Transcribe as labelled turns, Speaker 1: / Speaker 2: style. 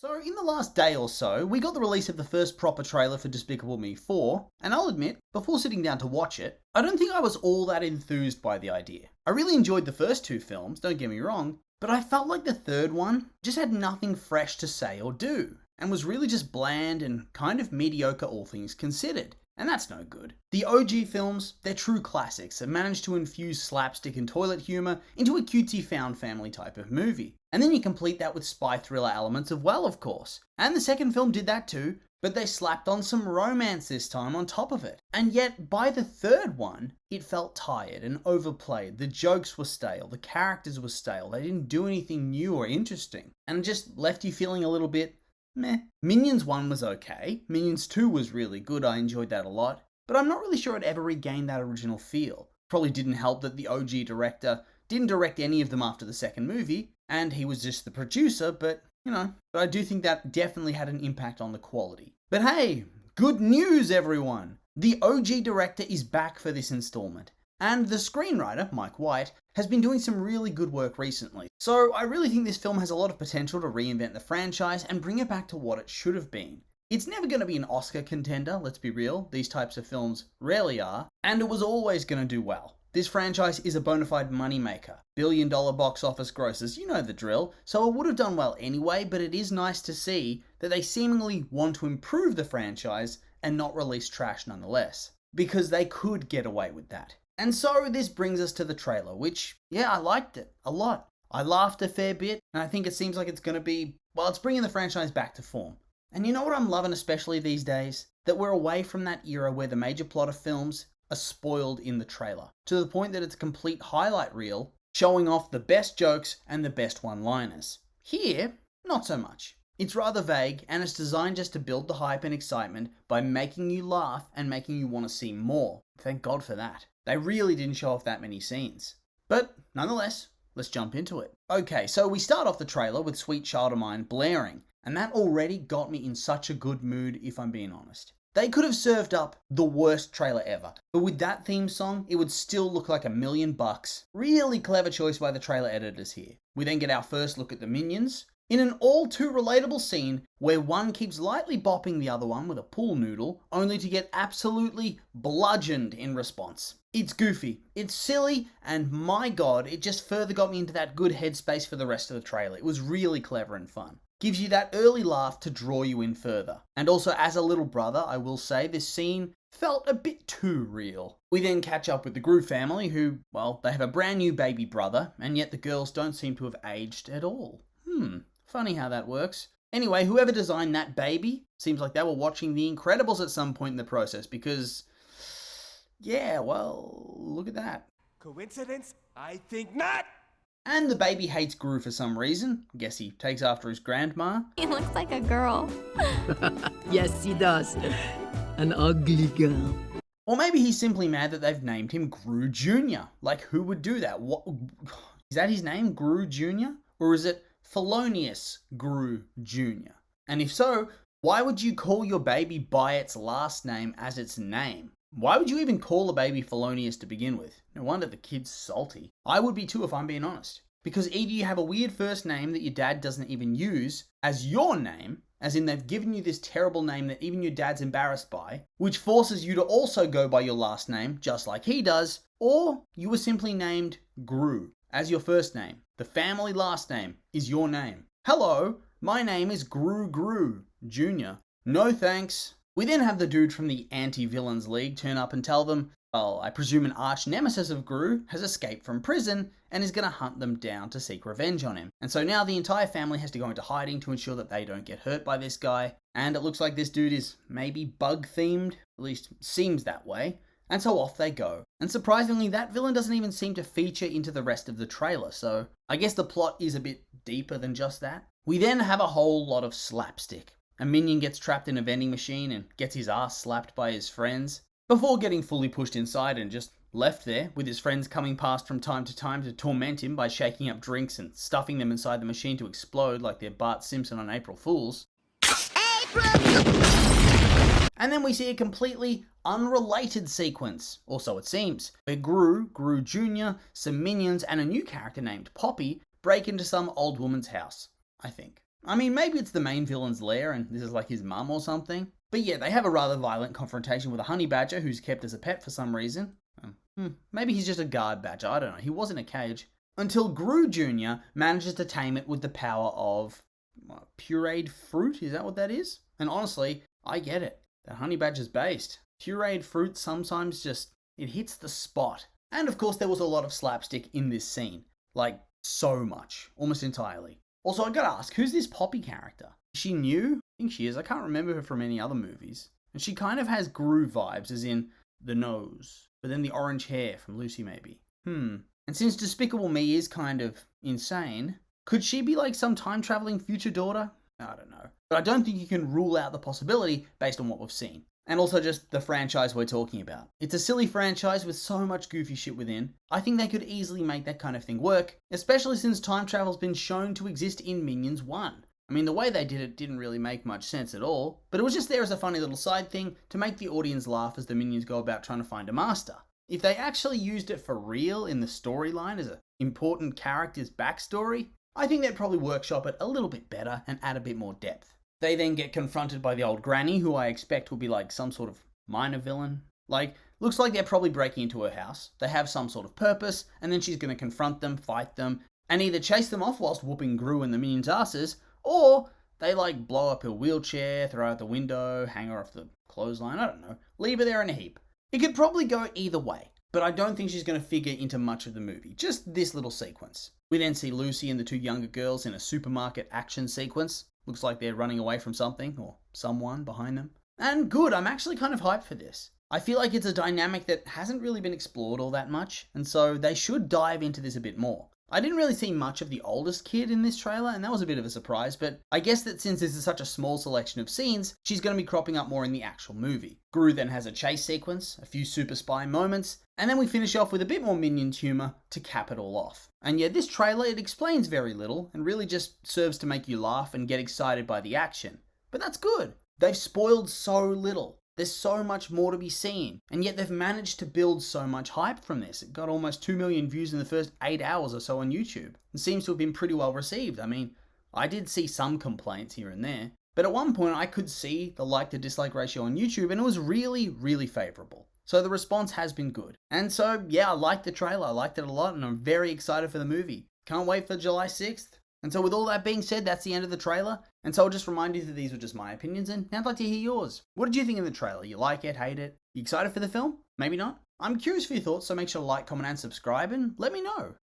Speaker 1: So in the last day or so, we got the release of the first proper trailer for Despicable Me 4, and I'll admit, before sitting down to watch it, I don't think I was all that enthused by the idea. I really enjoyed the first two films, don't get me wrong, but I felt like the third one just had nothing fresh to say or do, and was really just bland and kind of mediocre all things considered. And that's no good. The OG films, they're true classics and managed to infuse slapstick and toilet humour into a cutesy found family type of movie. And then you complete that with spy thriller elements as well, of course. And the second film did that too, but they slapped on some romance this time on top of it. And yet, by the third one, it felt tired and overplayed. The jokes were stale, the characters were stale, they didn't do anything new or interesting. And it just left you feeling a little bit meh. Minions 1 was okay, Minions 2 was really good, I enjoyed that a lot, but I'm not really sure it ever regained that original feel. Probably didn't help that the OG director didn't direct any of them after the second movie, and he was just the producer, but I do think that definitely had an impact on the quality. But hey, good news everyone! The OG director is back for this installment. And the screenwriter, Mike White, has been doing some really good work recently. So I really think this film has a lot of potential to reinvent the franchise and bring it back to what it should have been. It's never going to be an Oscar contender, let's be real. These types of films rarely are. And it was always going to do well. This franchise is a bona fide moneymaker. Billion-dollar box office grosses, you know the drill. So it would have done well anyway, but it is nice to see that they seemingly want to improve the franchise and not release trash nonetheless. Because they could get away with that. And so this brings us to the trailer, which, yeah, I liked it a lot. I laughed a fair bit, and I think it seems like it's going to be, well, it's bringing the franchise back to form. And you know what I'm loving especially these days? That we're away from that era where the major plot of films are spoiled in the trailer, to the point that it's a complete highlight reel, showing off the best jokes and the best one-liners. Here, not so much. It's rather vague, and it's designed just to build the hype and excitement by making you laugh and making you want to see more. Thank God for that. They really didn't show off that many scenes. But nonetheless, let's jump into it. Okay, so we start off the trailer with Sweet Child of Mine blaring, and that already got me in such a good mood if I'm being honest. They could have served up the worst trailer ever, but with that theme song, it would still look like $1 million. Really clever choice by the trailer editors here. We then get our first look at the Minions, in an all too relatable scene where one keeps lightly bopping the other one with a pool noodle, only to get absolutely bludgeoned in response. It's goofy, it's silly, and my god, it just further got me into that good headspace for the rest of the trailer. It was really clever and fun. Gives you that early laugh to draw you in further. And also, as a little brother, I will say this scene felt a bit too real. We then catch up with the Gru family who, well, they have a brand new baby brother, and yet the girls don't seem to have aged at all. Funny how that works. Anyway, whoever designed that baby, seems like they were watching The Incredibles at some point in the process because, yeah, well, look at that.
Speaker 2: Coincidence? I think not!
Speaker 1: And the baby hates Gru for some reason. Guess he takes after his grandma.
Speaker 3: He looks like a girl.
Speaker 4: Yes, he does. An ugly girl.
Speaker 1: Or maybe he's simply mad that they've named him Gru Jr. Like, who would do that? What is that his name, Gru Jr.? Or is it Felonious Gru Jr.? And if so, why would you call your baby by its last name as its name? Why would you even call a baby Felonious to begin with? No wonder the kid's salty. I would be too if I'm being honest. Because either you have a weird first name that your dad doesn't even use as your name, as in they've given you this terrible name that even your dad's embarrassed by, which forces you to also go by your last name, just like he does, or you were simply named Gru as your first name. The family last name is your name. Hello, my name is Gru Jr. No thanks. We then have the dude from the Anti-Villains League turn up and tell them, well, I presume an arch nemesis of Gru has escaped from prison and is going to hunt them down to seek revenge on him. And so now the entire family has to go into hiding to ensure that they don't get hurt by this guy. And it looks like this dude is maybe bug-themed, at least seems that way. And so off they go. And surprisingly, that villain doesn't even seem to feature into the rest of the trailer, so I guess the plot is a bit deeper than just that. We then have a whole lot of slapstick. A minion gets trapped in a vending machine and gets his ass slapped by his friends, before getting fully pushed inside and just left there, with his friends coming past from time to time to torment him by shaking up drinks and stuffing them inside the machine to explode like they're Bart Simpson on April Fools. And then we see a completely unrelated sequence, or so it seems, where Gru Jr., some minions, and a new character named Poppy break into some old woman's house, I think. I mean, maybe it's the main villain's lair and this is like his mum or something. But yeah, they have a rather violent confrontation with a honey badger who's kept as a pet for some reason. Maybe he's just a guard badger, I don't know. He was in a cage. Until Gru Jr. manages to tame it with the power of pureed fruit, is that what that is? And honestly, I get it. That honey badger's based. Pureed fruit sometimes just, it hits the spot. And of course there was a lot of slapstick in this scene. Like, so much. Almost entirely. Also, I gotta ask, who's this Poppy character? Is she new? I think she is. I can't remember her from any other movies. And she kind of has Gru vibes, as in the nose. But then the orange hair from Lucy, maybe. And since Despicable Me is kind of insane, could she be like some time-traveling future daughter? I don't know. But I don't think you can rule out the possibility based on what we've seen. And also just the franchise we're talking about. It's a silly franchise with so much goofy shit within. I think they could easily make that kind of thing work, especially since time travel's been shown to exist in Minions 1. I mean, the way they did it didn't really make much sense at all, but it was just there as a funny little side thing to make the audience laugh as the Minions go about trying to find a master. If they actually used it for real in the storyline as an important character's backstory, I think they'd probably workshop it a little bit better and add a bit more depth. They then get confronted by the old granny, who I expect will be like some sort of minor villain. Like, looks like they're probably breaking into her house. They have some sort of purpose, and then she's going to confront them, fight them, and either chase them off whilst whooping Gru and the Minions' asses, or they like blow up her wheelchair, throw out the window, hang her off the clothesline, I don't know, leave her there in a heap. It could probably go either way, but I don't think she's going to figure into much of the movie, just this little sequence. We then see Lucy and the two younger girls in a supermarket action sequence. Looks like they're running away from something, or someone behind them. And good, I'm actually kind of hyped for this. I feel like it's a dynamic that hasn't really been explored all that much, and so they should dive into this a bit more. I didn't really see much of the oldest kid in this trailer, and that was a bit of a surprise, but I guess that since this is such a small selection of scenes, she's going to be cropping up more in the actual movie. Gru then has a chase sequence, a few super spy moments, and then we finish off with a bit more Minions humour to cap it all off. And yeah, this trailer, it explains very little, and really just serves to make you laugh and get excited by the action. But that's good. They've spoiled so little. There's so much more to be seen, and yet they've managed to build so much hype from this. It got almost 2 million views in the first 8 hours or so on YouTube, and seems to have been pretty well received. I mean, I did see some complaints here and there, but at one point I could see the like to dislike ratio on YouTube, and it was really, really favourable. So the response has been good. And so, yeah, I liked the trailer, I liked it a lot, and I'm very excited for the movie. Can't wait for July 6th. And so with all that being said, that's the end of the trailer. And so I'll just remind you that these were just my opinions, and now I'd like to hear yours. What did you think of the trailer? You like it, hate it? You excited for the film? Maybe not? I'm curious for your thoughts, so make sure to like, comment, and subscribe, and let me know.